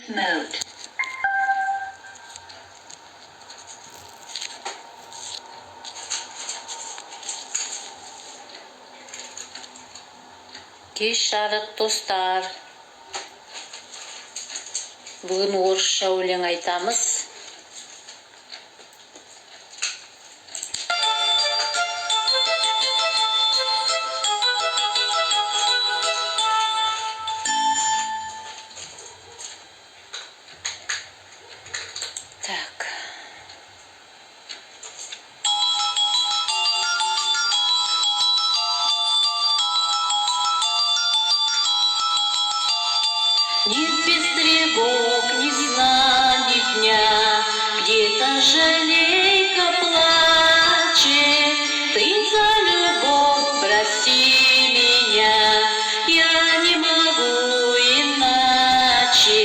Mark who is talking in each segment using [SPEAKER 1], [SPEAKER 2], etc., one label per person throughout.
[SPEAKER 1] Mode.
[SPEAKER 2] Кеш жарық достар, бүгін орысша өлең айтамыз. Так. Нет пестригов, ни сна, ни дня, где-то жалейка плачет. Ты за любовь прости меня, я не могу иначе.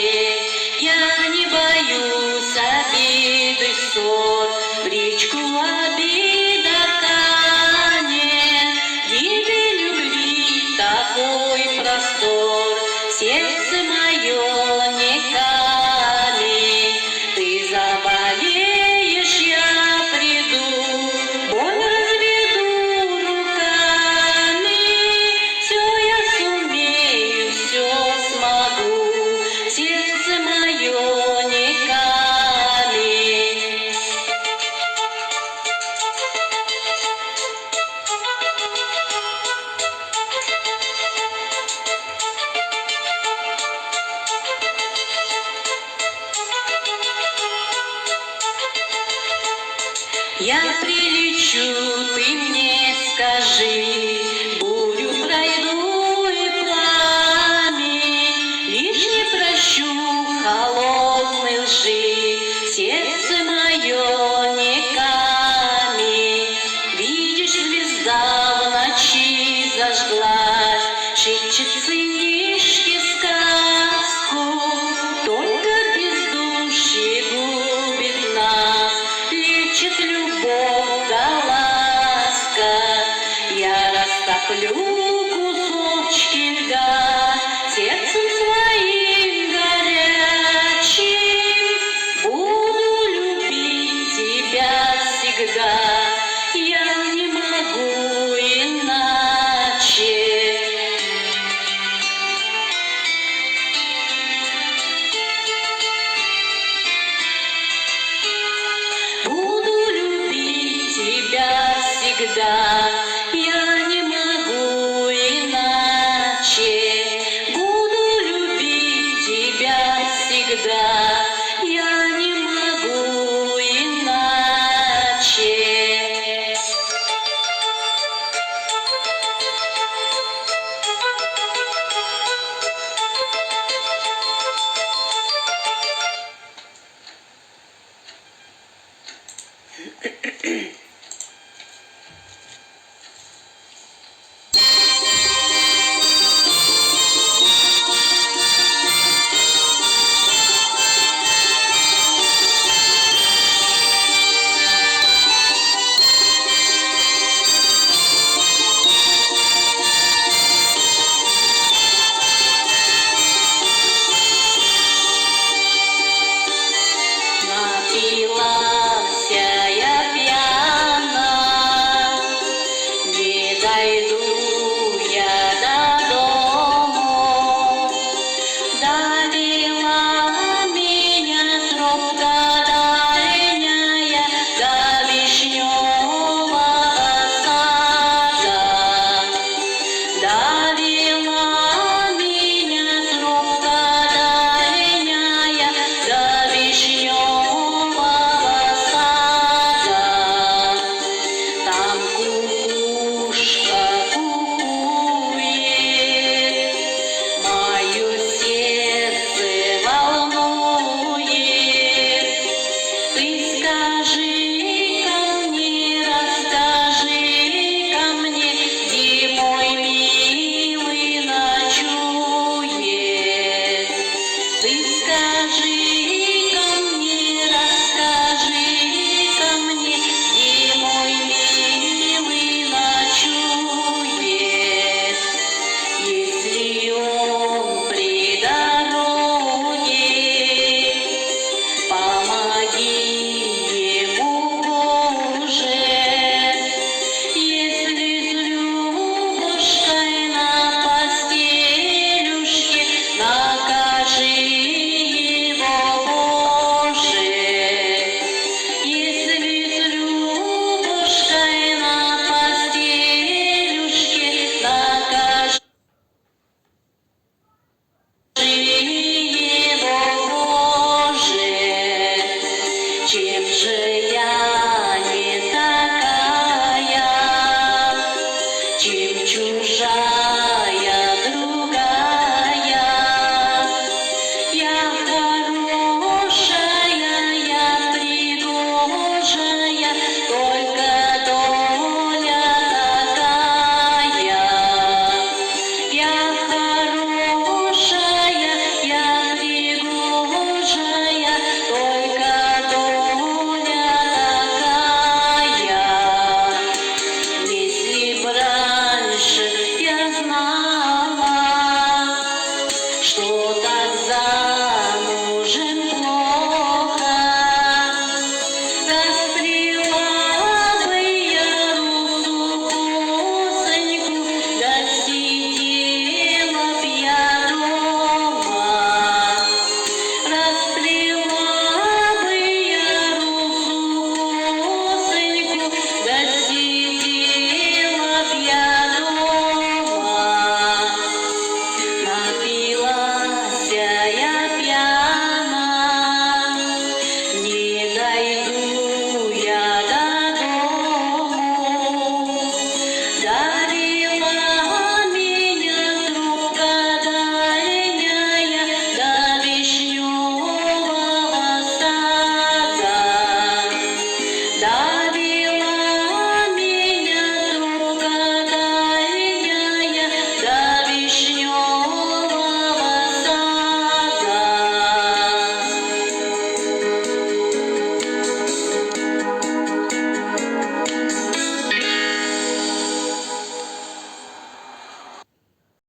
[SPEAKER 2] Я не боюсь обиды, ссор, в речку обида канет. Гибель любви такой простор, сердце мое не камень. Ты заболеешь, я приду, боль разведу руками. Все я сумею, все смогу, сердце мое не камень. Я прилечу, ты мне скажи, бурю пройду и пламень, лишь не прощу холодной лжи, сердце мое не камень. Видишь, звезда в ночи зажглась, шепчет сынишке сказку, только бездушие губит нас, лечит любовь да ласка. Я растоплю кусочки льда сердцем своим горячим, буду любить тебя всегда, я не могу иначе. Буду любить тебя всегда.